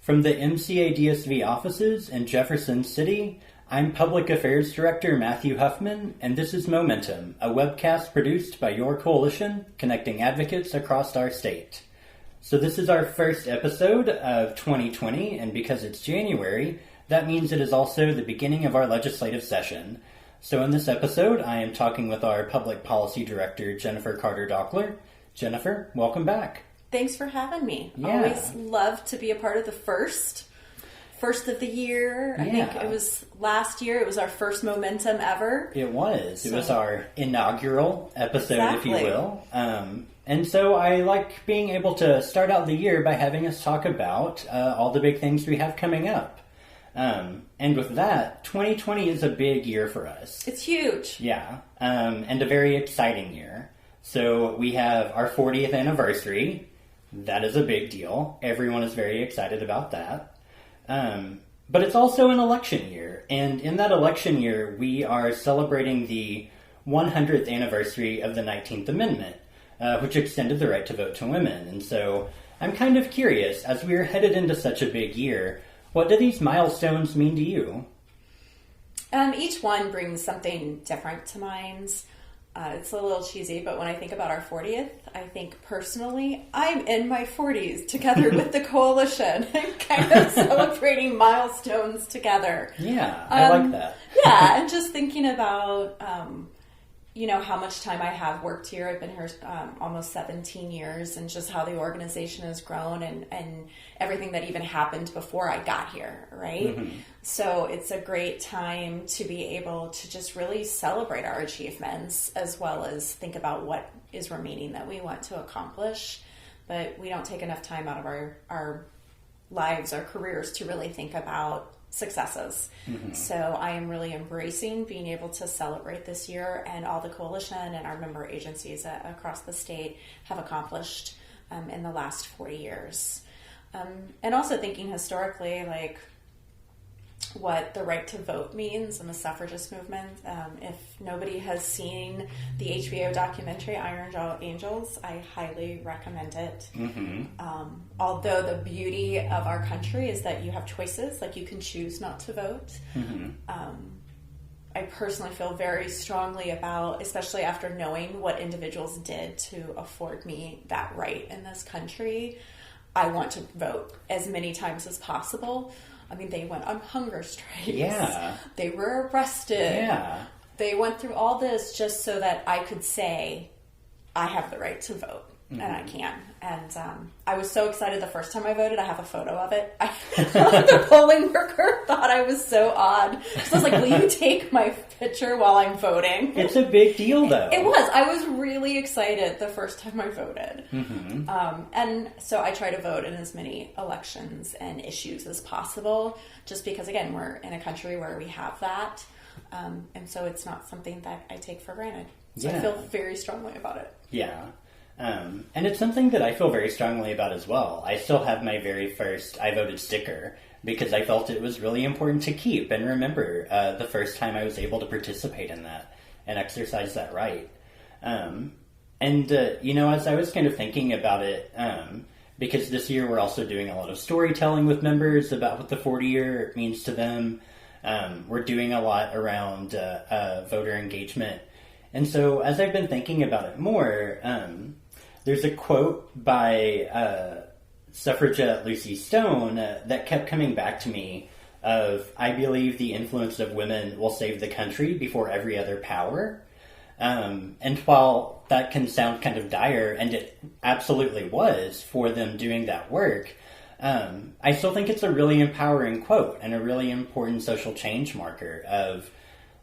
From the MCA-DSV offices in Jefferson City, I'm Public Affairs Director Matthew Huffman, and this is Momentum, a webcast produced by your coalition, connecting advocates across our state. So this is our first episode of 2020, and because it's January, that means it is also the beginning of our legislative session. So in this episode, I am talking with our Public Policy Director, Jennifer Carter-Dockler. Jennifer, welcome back. Thanks for having me. Yeah. Always love to be a part of the first of the year. I think it was last year. It was our first Momentum ever. It was. It was our inaugural episode, Exactly. if you will. And so I like being able to start out the year by having us talk about all the big things we have coming up. And with that, 2020 is a big year for us. It's huge. Yeah. And a very exciting year. So we have our 40th anniversary. That is a big deal. Everyone is very excited about that. But it's also an election year. And in that election year, we are celebrating the 100th anniversary of the 19th Amendment, which extended the right to vote to women. And so I'm kind of curious, as we're headed into such a big year, what do these milestones mean to you? Each one brings something different to mind. It's a little cheesy, but when I think about our 40th, I think personally, I'm in my 40s together with the coalition and kind of celebrating milestones together. Yeah, I like that. Yeah, and just thinking about, how much time I have worked here. I've been here almost 17 years, and just how the organization has grown and everything that even happened before I got here, right? Mm-hmm. So it's a great time to be able to just really celebrate our achievements, as well as think about what is remaining that we want to accomplish. But we don't take enough time out of our lives, our careers, to really think about successes. Mm-hmm. So I am really embracing being able to celebrate this year and all the coalition and our member agencies across the state have accomplished in the last 40 years. And also thinking historically, like what the right to vote means in the suffragist movement. If nobody has seen the HBO documentary Iron Jaw Angels, I highly recommend it. Mm-hmm. Although the beauty of our country is that you have choices, like you can choose not to vote. Mm-hmm. I personally feel very strongly about, especially after knowing what individuals did to afford me that right in this country, I want to vote as many times as possible. I mean, they went on hunger strikes. Yeah. They were arrested. Yeah. They went through all this just so that I could say, I have the right to vote. Mm-hmm. And I can. And I was so excited the first time I voted. I have a photo of it. The polling worker thought I was so odd. So I was like, will you take my picture while I'm voting? It's a big deal, though. It was. I was really excited the first time I voted. Mm-hmm. And so I try to vote in as many elections and issues as possible, just because, again, we're in a country where we have that. And so it's not something that I take for granted. So I feel very strongly about it. Yeah. And it's something that I feel very strongly about as well. I still have my very first I voted sticker because I felt it was really important to keep and remember the first time I was able to participate in that and exercise that right. As I was kind of thinking about it, because this year we're also doing a lot of storytelling with members about what the 40-year means to them. We're doing a lot around voter engagement. And so as I've been thinking about it more, there's a quote by suffragette Lucy Stone that kept coming back to me of, I believe the influence of women will save the country before every other power. And while that can sound kind of dire, and it absolutely was for them doing that work, I still think it's a really empowering quote and a really important social change marker of,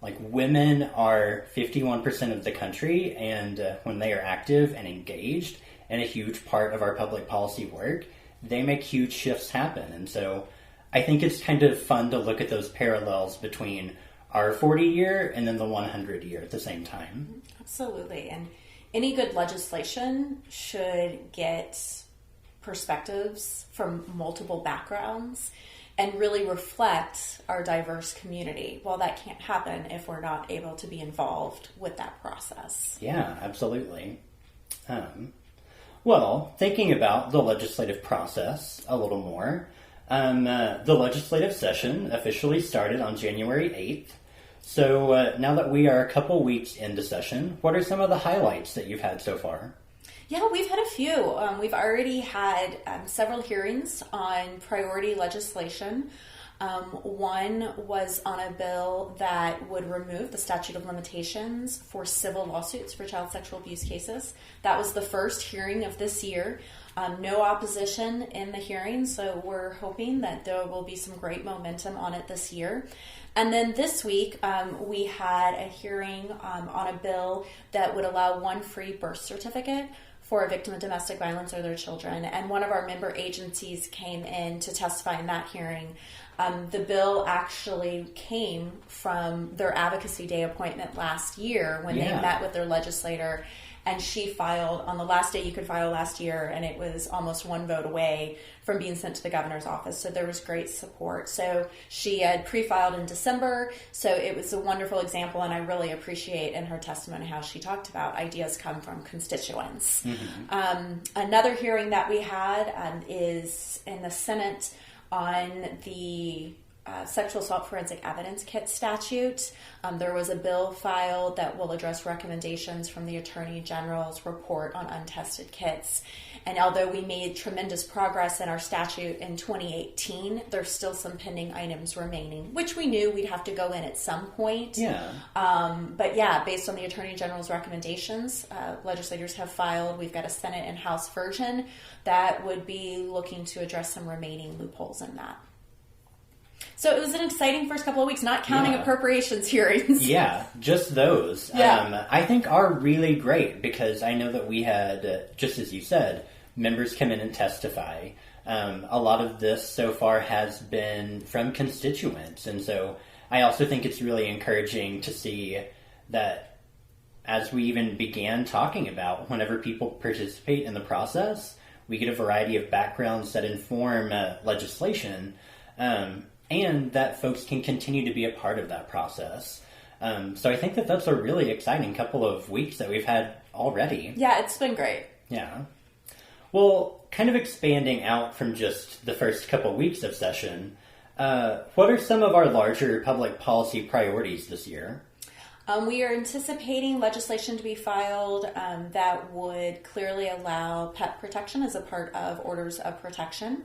like, women are 51% of the country, and when they are active and engaged and a huge part of our public policy work, they make huge shifts happen. And so I think it's kind of fun to look at those parallels between our 40-year and then the 100-year at the same time. Absolutely. And any good legislation should get perspectives from multiple backgrounds and really reflect our diverse community. Well, that can't happen if we're not able to be involved with that process. Yeah, absolutely. Well, thinking about the legislative process a little more, The legislative session officially started on January 8th. So now that we are a couple weeks into session, what are some of the highlights that you've had so far? Yeah, we've had a few. We've already had several hearings on priority legislation. One was on a bill that would remove the statute of limitations for civil lawsuits for child sexual abuse cases. That was the first hearing of this year. No opposition in the hearing, so we're hoping that there will be some great momentum on it this year. And then this week, we had a hearing on a bill that would allow one free birth certificate for a victim of domestic violence or their children. And one of our member agencies came in to testify in that hearing. The bill actually came from their Advocacy Day appointment last year when they met with their legislator. And she filed on the last day you could file last year, and it was almost one vote away from being sent to the governor's office. So there was great support. So she had pre-filed in December. So it was a wonderful example, and I really appreciate in her testimony how she talked about ideas come from constituents. Mm-hmm. Another hearing that we had is in the Senate on the sexual assault forensic evidence kit statute. There was a bill filed that will address recommendations from the Attorney General's report on untested kits. And although we made tremendous progress in our statute in 2018, there's still some pending items remaining, which we knew we'd have to go in at some point. But yeah, based on the Attorney General's recommendations, legislators have filed. We've got a Senate and House version that would be looking to address some remaining loopholes in that. So it was an exciting first couple of weeks, not counting appropriations hearings. Yeah, just those. I think are really great because I know that we had, just as you said, members come in and testify. A lot of this so far has been from constituents. And so I also think it's really encouraging to see that as we even began talking about whenever people participate in the process, we get a variety of backgrounds that inform legislation. And that folks can continue to be a part of that process. So I think that that's a really exciting couple of weeks that we've had already. Yeah, it's been great. Yeah. Well, kind of expanding out from just the first couple of weeks of session, what are some of our larger public policy priorities this year? We are anticipating legislation to be filed that would clearly allow pet protection as a part of orders of protection.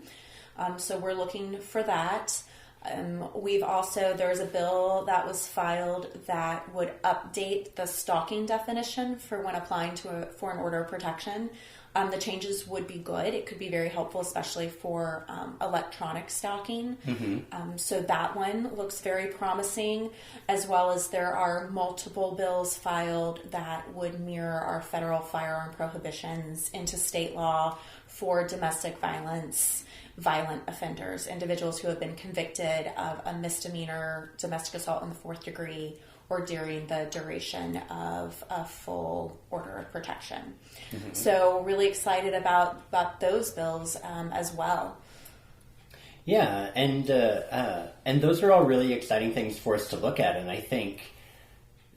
So we're looking for that. There's a bill that was filed that would update the stalking definition for when applying for an order of protection. The changes would be good. It could be very helpful, especially for electronic stalking. Mm-hmm. So that one looks very promising, as well as there are multiple bills filed that would mirror our federal firearm prohibitions into state law for domestic violence, violent offenders, individuals who have been convicted of a misdemeanor domestic assault in the 4th degree or during the duration of a full order of protection. Mm-hmm. So really excited about those bills as well. Yeah, and those are all really exciting things for us to look at, and I think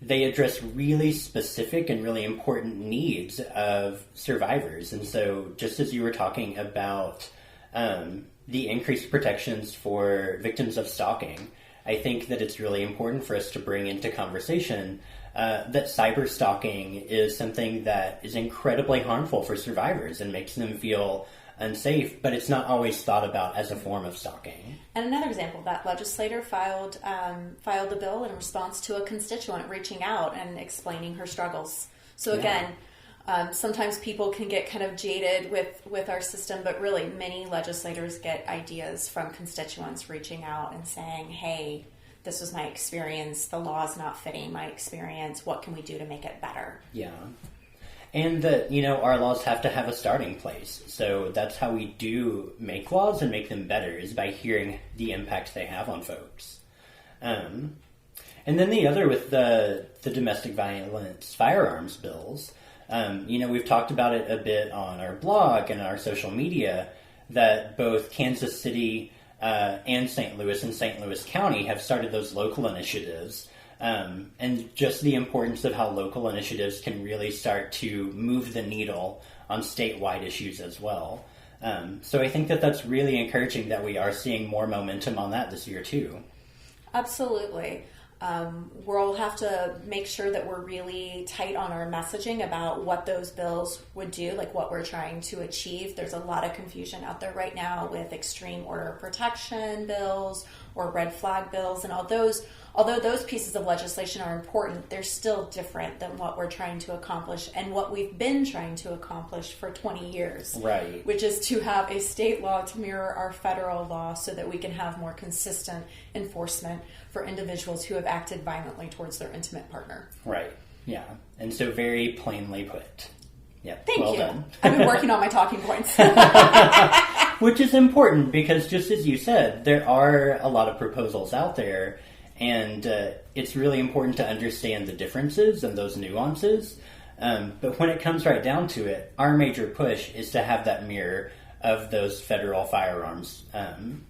they address really specific and really important needs of survivors. And so just as you were talking about the increased protections for victims of stalking, I think that it's really important for us to bring into conversation that cyber stalking is something that is incredibly harmful for survivors and makes them feel unsafe, but it's not always thought about as a form of stalking. And another example, that legislator filed a bill in response to a constituent reaching out and explaining her struggles. So again, sometimes people can get kind of jaded with our system, but really many legislators get ideas from constituents reaching out and saying, hey, this was my experience, the law is not fitting my experience, what can we do to make it better? Yeah. And that, our laws have to have a starting place. So that's how we do make laws and make them better, is by hearing the impact they have on folks. And then the other with the domestic violence firearms bills, we've talked about it a bit on our blog and our social media, that both Kansas City and St. Louis County have started those local initiatives. And just the importance of how local initiatives can really start to move the needle on statewide issues as well. So I think that that's really encouraging that we are seeing more momentum on that this year too. Absolutely. We'll have to make sure that we're really tight on our messaging about what those bills would do, like what we're trying to achieve. There's a lot of confusion out there right now with extreme order of protection bills or red flag bills, and although those pieces of legislation are important, they're still different than what we're trying to accomplish and what we've been trying to accomplish for 20 years. Right. Which is to have a state law to mirror our federal law so that we can have more consistent enforcement for individuals who have acted violently towards their intimate partner. Right. Yeah. And so very plainly put. Yep. Thank well you. done. I've been working on my talking points. Which is important because, just as you said, there are a lot of proposals out there, and it's really important to understand the differences and those nuances. But when it comes right down to it, our major push is to have that mirror of those federal firearms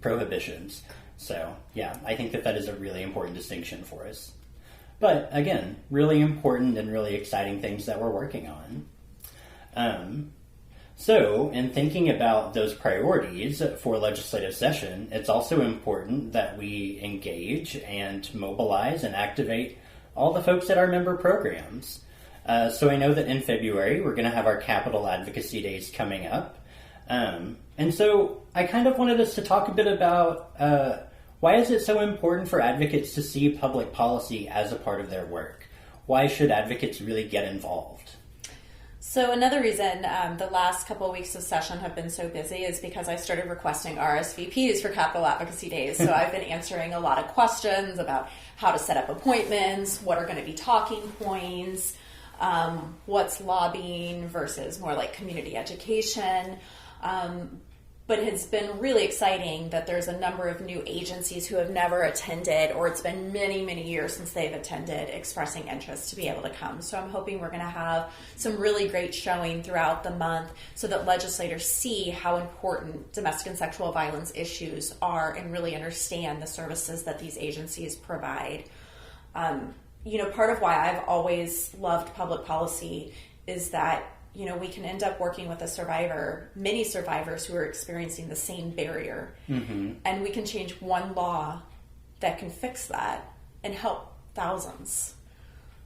prohibitions. So, yeah, I think that is a really important distinction for us. But, again, really important and really exciting things that we're working on. So, in thinking about those priorities for legislative session, it's also important that we engage and mobilize and activate all the folks at our member programs. So I know that in February we're going to have our Capital Advocacy Days coming up. And so I kind of wanted us to talk a bit about why is it so important for advocates to see public policy as a part of their work? Why should advocates really get involved? So another reason the last couple of weeks of session have been so busy is because I started requesting RSVPs for Capital Advocacy Days. So I've been answering a lot of questions about how to set up appointments, what are going to be talking points, what's lobbying versus more like community education. But it's been really exciting that there's a number of new agencies who have never attended, or it's been many, many years since they've attended, expressing interest to be able to come. So I'm hoping we're going to have some really great showing throughout the month so that legislators see how important domestic and sexual violence issues are and really understand the services that these agencies provide. Part of why I've always loved public policy is that we can end up working with many survivors who are experiencing the same barrier. Mm-hmm. And we can change one law that can fix that and help thousands,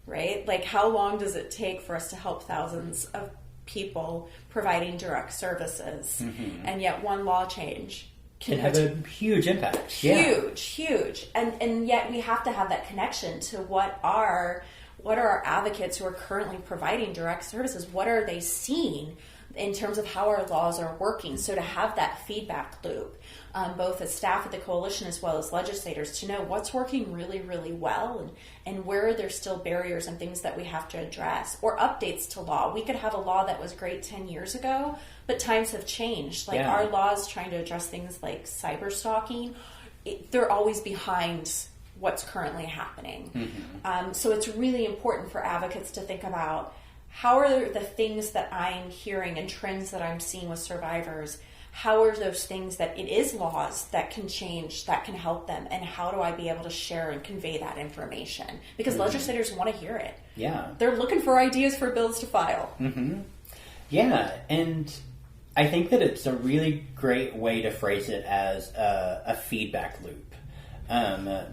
right? Like, how long does it take for us to help thousands of people providing direct services? Mm-hmm. And yet one law change can have a huge impact. Huge. And yet we have to have that connection to what are our advocates who are currently providing direct services, what are they seeing in terms of how our laws are working? So to have that feedback loop, both as staff at the coalition as well as legislators, to know what's working really, really well and where there's still barriers and things that we have to address, or updates to law. We could have a law that was great 10 years ago, but times have changed. Like our laws trying to address things like cyber stalking, they're always behind what's currently happening. Mm-hmm. So it's really important for advocates to think about how are the things that I'm hearing and trends that I'm seeing with survivors, how are those things that it is laws that can change, that can help them, and how do I be able to share and convey that information? Because legislators want to hear it. Yeah. They're looking for ideas for bills to file. Mm-hmm. Yeah, and I think that it's a really great way to phrase it as a feedback loop.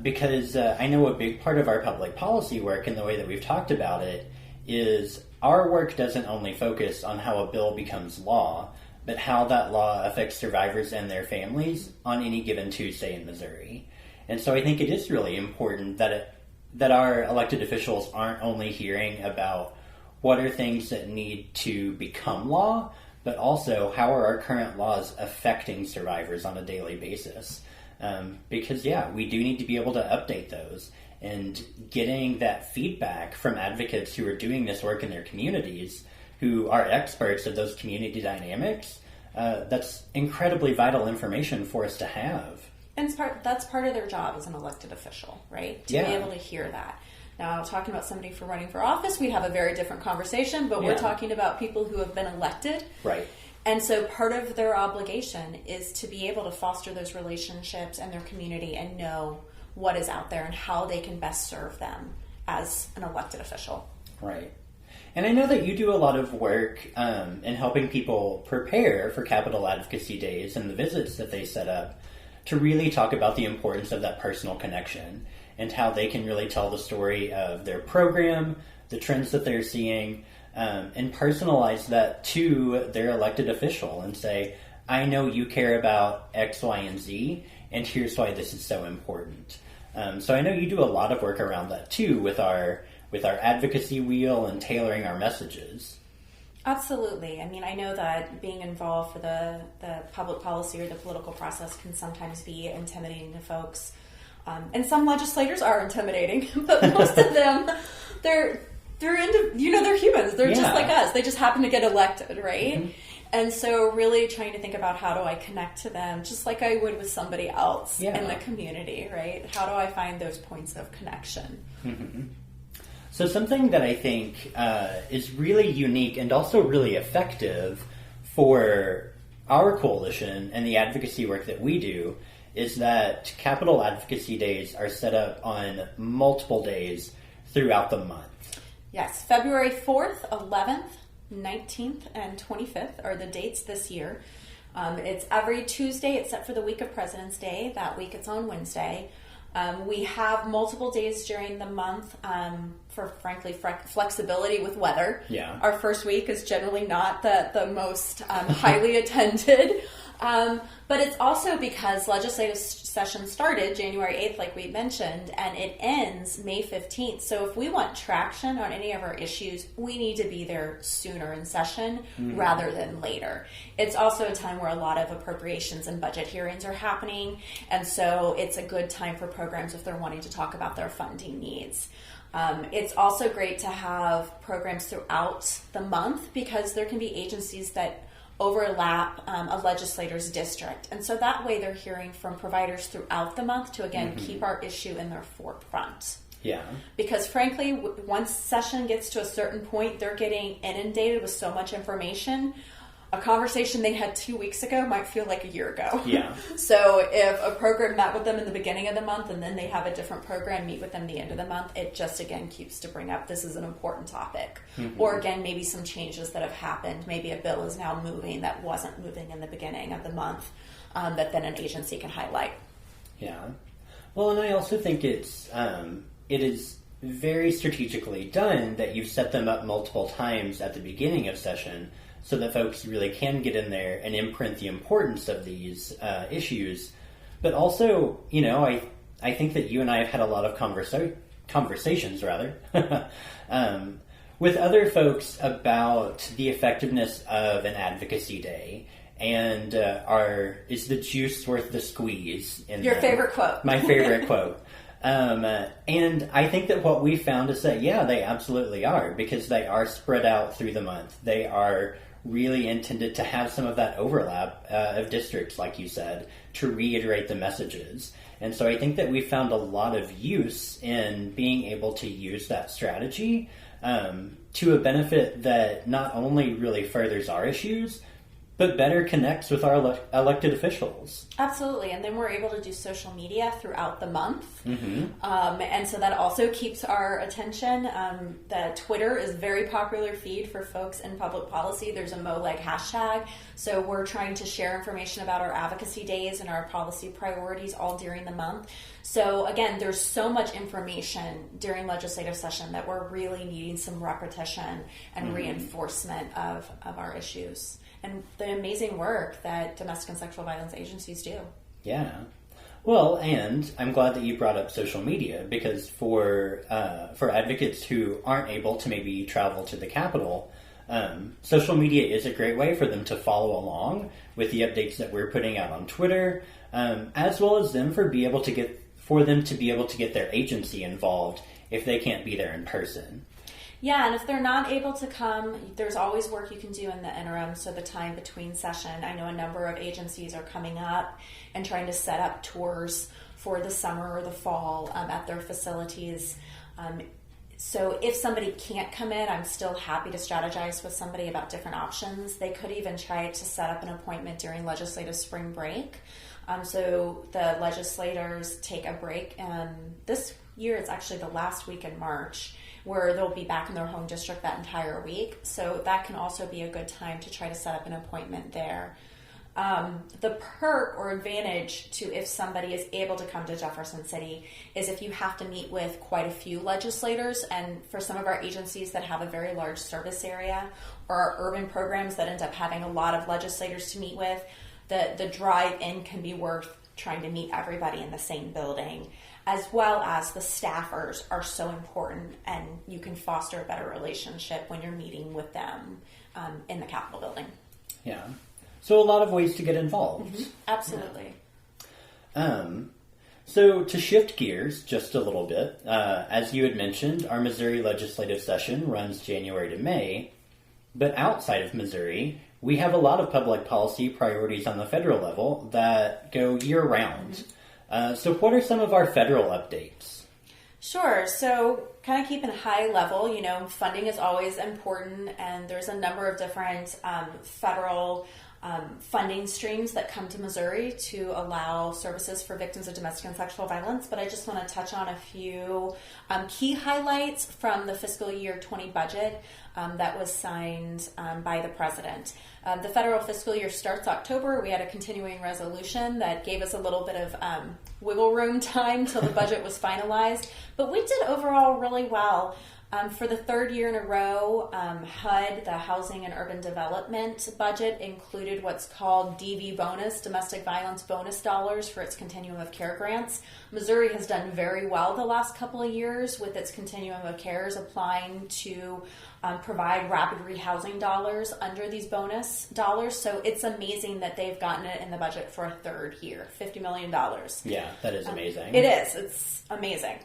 Because I know a big part of our public policy work and the way that we've talked about it is our work doesn't only focus on how a bill becomes law, but how that law affects survivors and their families on any given Tuesday in Missouri. And so I think it is really important that our elected officials aren't only hearing about what are things that need to become law, but also how are our current laws affecting survivors on a daily basis. Because, we do need to be able to update those, and getting that feedback from advocates who are doing this work in their communities, who are experts of those community dynamics, that's incredibly vital information for us to have. And that's part of their job as an elected official, right? To be able to hear that. Now, talking about somebody for running for office, we'd have a very different conversation, but we're talking about people who have been elected. Right. And so part of their obligation is to be able to foster those relationships and their community and know what is out there and how they can best serve them as an elected official. Right. And I know that you do a lot of work in helping people prepare for Capital Advocacy Days and the visits that they set up to really talk about the importance of that personal connection and how they can really tell the story of their program, the trends that they're seeing, and personalize that to their elected official and say, I know you care about X, Y, and Z, and here's why this is so important. So I know you do a lot of work around that too with our advocacy wheel and tailoring our messages. Absolutely. I mean, I know that being involved for the public policy or the political process can sometimes be intimidating to folks. And some legislators are intimidating, but most of them, they're humans. They're just like us. They just happen to get elected, right? Mm-hmm. And so really trying to think about how do I connect to them just like I would with somebody else in the community, right? How do I find those points of connection? Mm-hmm. So something that I think is really unique and also really effective for our coalition and the advocacy work that we do is that Capital Advocacy Days are set up on multiple days throughout the month. Yes, February 4th, 11th, 19th, and 25th are the dates this year. It's every Tuesday except for the week of President's Day. That week it's on Wednesday. We have multiple days during the month for, frankly, flexibility with weather. Yeah. Our first week is generally not the most highly attended. But it's also because legislative session started January 8th, like we mentioned, and it ends May 15th. So if we want traction on any of our issues, we need to be there sooner in session rather than later. It's also a time where a lot of appropriations and budget hearings are happening, and so it's a good time for programs if they're wanting to talk about their funding needs. It's also great to have programs throughout the month because there can be agencies that overlap a legislator's district. And so that way they're hearing from providers throughout the month to, again, keep our issue in their forefront. Yeah. Because frankly, once session gets to a certain point, they're getting inundated with so much information. A conversation they had 2 weeks ago might feel like a year ago. Yeah. So if a program met with them in the beginning of the month and then they have a different program meet with them the end of the month, it just, again, keeps to bring up this is an important topic. Mm-hmm. Or, again, maybe some changes that have happened. Maybe a bill is now moving that wasn't moving in the beginning of the month that then an agency can highlight. Yeah. Well, and I also think it is very strategically done that you've set them up multiple times at the beginning of session so that folks really can get in there and imprint the importance of these issues. But also, I think that you and I have had a lot of conversations with other folks about the effectiveness of an advocacy day. And is the juice worth the squeeze? Your favorite quote. My favorite quote. And I think that what we found is that, they absolutely are, because they are spread out through the month. They are really intended to have some of that overlap of districts, like you said, to reiterate the messages. And so I think that we found a lot of use in being able to use that strategy to a benefit that not only really furthers our issues, but better connects with our elected officials. Absolutely. And then we're able to do social media throughout the month. Mm-hmm. And so that also keeps our attention. The Twitter is a very popular feed for folks in public policy. There's a MoLeg hashtag. So we're trying to share information about our advocacy days and our policy priorities all during the month. So again, there's so much information during legislative session that we're really needing some repetition and reinforcement of our issues. And the amazing work that domestic and sexual violence agencies do. Yeah. Well, and I'm glad that you brought up social media, because for advocates who aren't able to maybe travel to the Capitol, social media is a great way for them to follow along with the updates that we're putting out on Twitter, as well as them to be able to get their agency involved if they can't be there in person. Yeah, and if they're not able to come, there's always work you can do in the interim, so the time between session. I know a number of agencies are coming up and trying to set up tours for the summer or the fall at their facilities. So if somebody can't come in, I'm still happy to strategize with somebody about different options. They could even try to set up an appointment during legislative spring break. So the legislators take a break, and this year it's actually the last week in March. where they'll be back in their home district that entire week. So that can also be a good time to try to set up an appointment there. The perk or advantage to if somebody is able to come to Jefferson City is if you have to meet with quite a few legislators, and for some of our agencies that have a very large service area or our urban programs that end up having a lot of legislators to meet with, the drive-in can be worth trying to meet everybody in the same building, as well as the staffers are so important, and you can foster a better relationship when you're meeting with them in the Capitol building. Yeah. So a lot of ways to get involved. Mm-hmm. Absolutely. Yeah. So to shift gears just a little bit, as you had mentioned, our Missouri legislative session runs January to May, but outside of Missouri, we have a lot of public policy priorities on the federal level that go year-round. Mm-hmm. So what are some of our federal updates? Sure. So kind of keeping high level, funding is always important, and there's a number of different federal funding streams that come to Missouri to allow services for victims of domestic and sexual violence. But I just want to touch on a few key highlights from the fiscal year 20 budget that was signed by the president. The federal fiscal year starts October. We had a continuing resolution that gave us a little bit of wiggle room time till the budget was finalized. But we did overall really well. For the third year in a row, HUD, the Housing and Urban Development budget, included what's called DV bonus, domestic violence bonus dollars for its continuum of care grants. Missouri has done very well the last couple of years with its continuum of cares applying to provide rapid rehousing dollars under these bonus dollars. So it's amazing that they've gotten it in the budget for a third year, $50 million. Yeah, that is amazing. It is. It's amazing.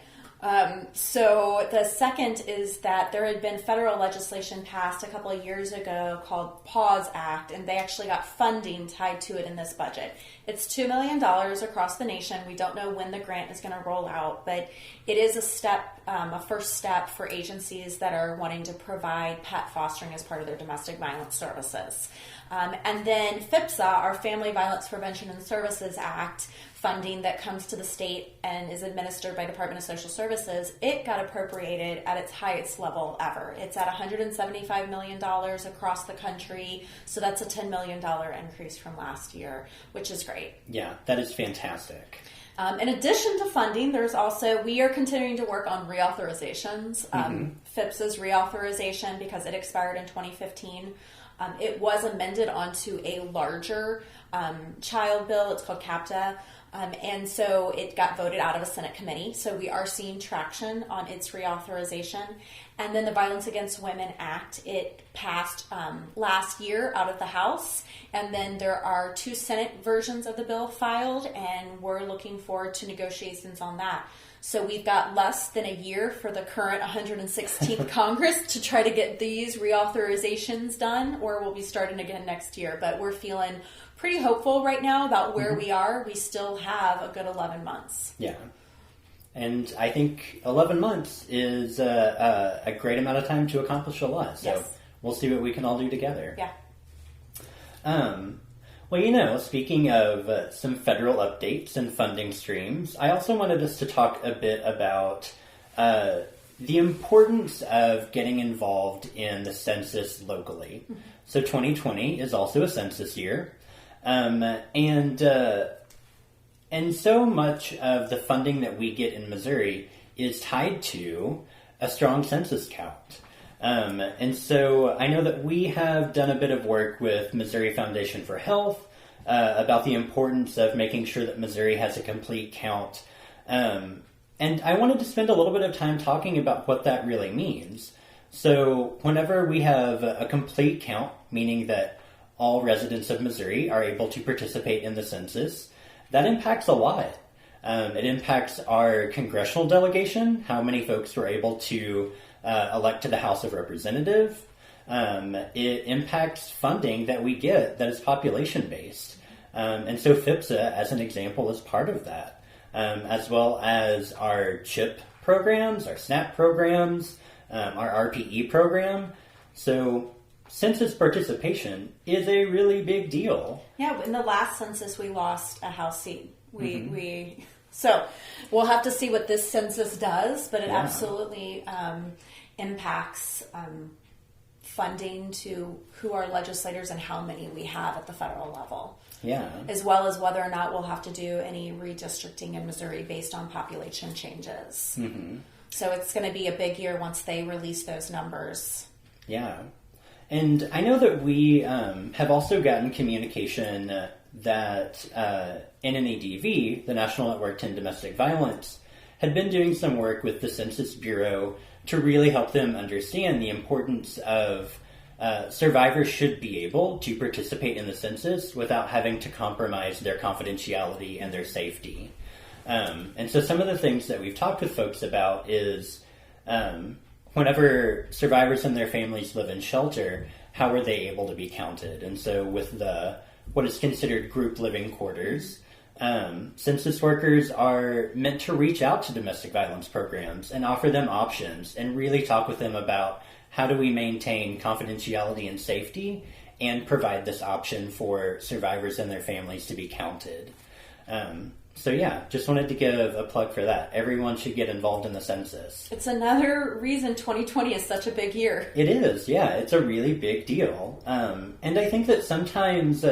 So the second is that there had been federal legislation passed a couple of years ago called PAWS Act, and they actually got funding tied to it in this budget. It's $2 million across the nation. We don't know when the grant is going to roll out, but it is a first step for agencies that are wanting to provide pet fostering as part of their domestic violence services. And then FIPSA, our Family Violence Prevention and Services Act, funding that comes to the state and is administered by Department of Social Services, it got appropriated at its highest level ever. It's at $175 million across the country, so that's a $10 million increase from last year, which is great. Yeah, that is fantastic. In addition to funding, we are continuing to work on reauthorizations. FIPSA's reauthorization, because it expired in 2015, it was amended onto a larger child bill. It's called CAPTA. And so it got voted out of a Senate committee. So we are seeing traction on its reauthorization. And then the Violence Against Women Act, it passed last year out of the House. And then there are 2 Senate versions of the bill filed, and we're looking forward to negotiations on that. So we've got less than a year for the current 116th Congress to try to get these reauthorizations done, or we'll be starting again next year. But we're feeling pretty hopeful right now about where we are. We still have a good 11 months. Yeah. And I think 11 months is a great amount of time to accomplish a lot. So We'll see what we can all do together. Yeah. Well, speaking of some federal updates and funding streams, I also wanted us to talk a bit about the importance of getting involved in the census locally. Mm-hmm. So 2020 is also a census year. And so much of the funding that we get in Missouri is tied to a strong census count. And so I know that we have done a bit of work with Missouri Foundation for Health about the importance of making sure that Missouri has a complete count. And I wanted to spend a little bit of time talking about what that really means. So whenever we have a complete count, meaning that all residents of Missouri are able to participate in the census, that impacts a lot. It impacts our congressional delegation, how many folks we're able to elect to the House of Representatives. It impacts funding that we get that is population-based. And so FIPSA, as an example, is part of that, as well as our CHIP programs, our SNAP programs, our RPE program. So census participation is a really big deal. Yeah, in the last census, we lost a House seat. So we'll have to see what this census does, but it absolutely impacts funding to who our legislators and how many we have at the federal level. Yeah. As well as whether or not we'll have to do any redistricting in Missouri based on population changes. Mm-hmm. So it's going to be a big year once they release those numbers. Yeah. And I know that we have also gotten communication that NNEDV, the National Network to End Domestic Violence, had been doing some work with the Census Bureau to really help them understand the importance of survivors should be able to participate in the census without having to compromise their confidentiality and their safety. And so some of the things that we've talked with folks about is whenever survivors and their families live in shelter, how are they able to be counted? And so with what is considered group living quarters, census workers are meant to reach out to domestic violence programs and offer them options and really talk with them about how do we maintain confidentiality and safety and provide this option for survivors and their families to be counted. So yeah, just wanted to give a plug for that. Everyone should get involved in the census. It's another reason 2020 is such a big year. It is, yeah. It's a really big deal. And I think that sometimes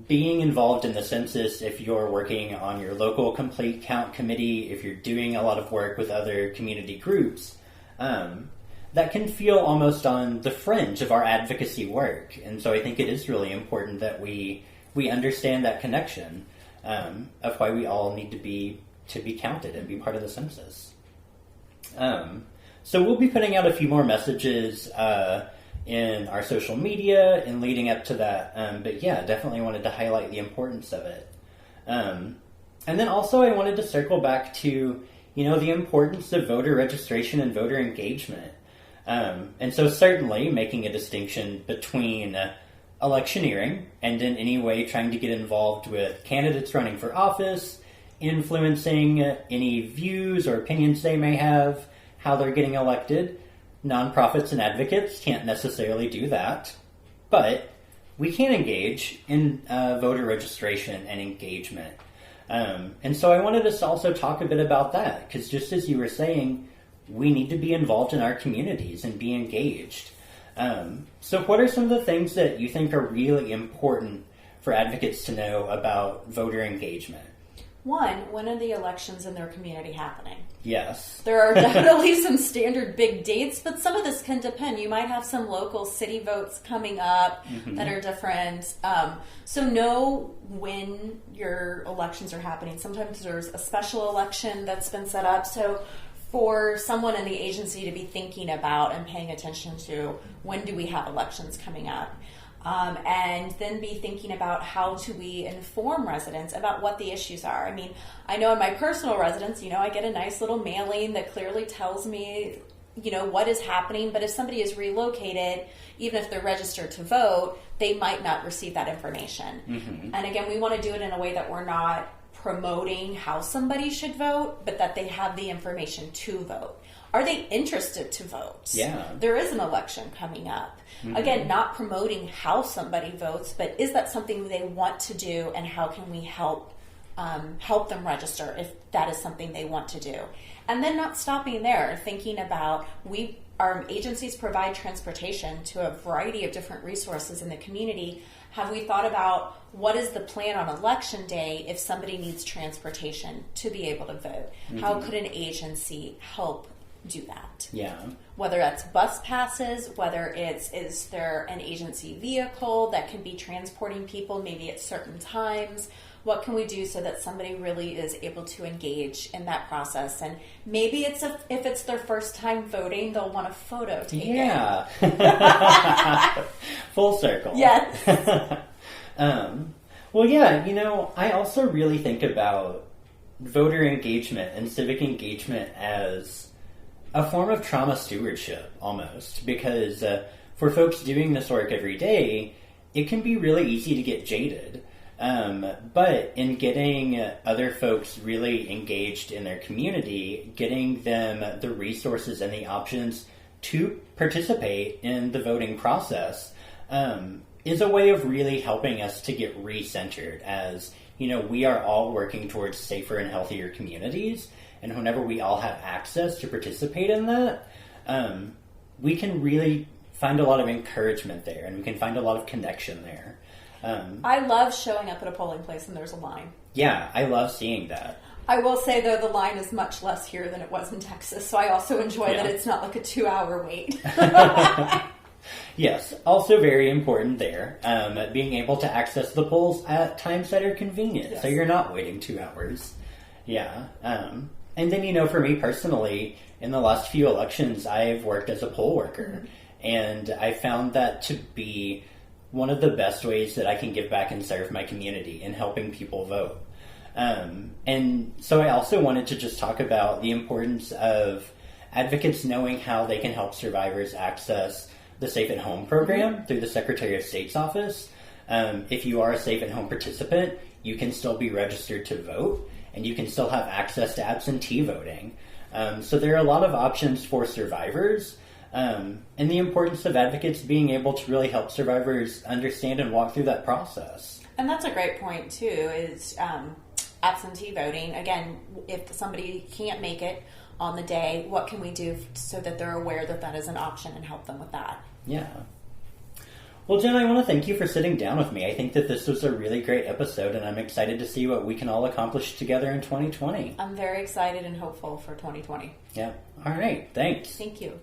being involved in the census, if you're working on your local complete count committee, if you're doing a lot of work with other community groups, that can feel almost on the fringe of our advocacy work. And so I think it is really important that we understand that connection of why we all need to be counted and be part of the census. So we'll be putting out a few more messages in our social media and leading up to that. But yeah, definitely wanted to highlight the importance of it. And then also I wanted to circle back to, the importance of voter registration and voter engagement. And so certainly making a distinction between electioneering and in any way trying to get involved with candidates running for office, influencing any views or opinions they may have, how they're getting elected. Nonprofits and advocates can't necessarily do that, but we can engage in voter registration and engagement. And so I wanted us to also talk a bit about that, because just as you were saying, we need to be involved in our communities and be engaged. So what are some of the things that you think are really important for advocates to know about voter engagement? One, when are the elections in their community happening? Yes. There are definitely some standard big dates, but some of this can depend. You might have some local city votes coming up that are different. So know when your elections are happening. Sometimes there's a special election that's been set up. So for someone in the agency to be thinking about and paying attention to when do we have elections coming up. And then be thinking about how do we inform residents about what the issues are. I mean, I know in my personal residence, I get a nice little mailing that clearly tells me, what is happening. But if somebody is relocated, even if they're registered to vote, they might not receive that information. Mm-hmm. And again, we want to do it in a way that we're not promoting how somebody should vote, but that they have the information to vote. Are they interested to vote? Yeah. There is an election coming up. Mm-hmm. Again, not promoting how somebody votes, but is that something they want to do, and how can we help them register if that is something they want to do? And then not stopping there, thinking about our agencies provide transportation to a variety of different resources in the community. Have we thought about what is the plan on election day if somebody needs transportation to be able to vote? Mm-hmm. How could an agency help do that? Yeah. Whether that's bus passes, whether is there an agency vehicle that can be transporting people maybe at certain times? What can we do so that somebody really is able to engage in that process? And maybe if it's their first time voting, they'll want a photo taken. Yeah. Full circle. Yes. Well, yeah, I also really think about voter engagement and civic engagement as a form of trauma stewardship, almost, because for folks doing this work every day, it can be really easy to get jaded. But in getting other folks really engaged in their community, getting them the resources and the options to participate in the voting process, is a way of really helping us to get re-centered as, we are all working towards safer and healthier communities. And whenever we all have access to participate in that, we can really find a lot of encouragement there, and we can find a lot of connection there. I love showing up at a polling place and there's a line. Yeah, I love seeing that. I will say, though, the line is much less here than it was in Texas, so I also enjoy that it's not like a 2-hour wait. Yes, also very important there, being able to access the polls at times that are convenient, so you're not waiting 2 hours. Yeah. And then, for me personally, in the last few elections, I've worked as a poll worker, and I found that to be one of the best ways that I can give back and serve my community in helping people vote. And so I also wanted to just talk about the importance of advocates knowing how they can help survivors access the Safe at Home program through the Secretary of State's office. If you are a Safe at Home participant, you can still be registered to vote, and you can still have access to absentee voting. So there are a lot of options for survivors, and the importance of advocates being able to really help survivors understand and walk through that process. And that's a great point, too, is absentee voting. Again, if somebody can't make it on the day, what can we do so that they're aware that that is an option and help them with that? Yeah. Well, Jen, I want to thank you for sitting down with me. I think that this was a really great episode, and I'm excited to see what we can all accomplish together in 2020. I'm very excited and hopeful for 2020. Yeah. All right. Thanks. Thank you.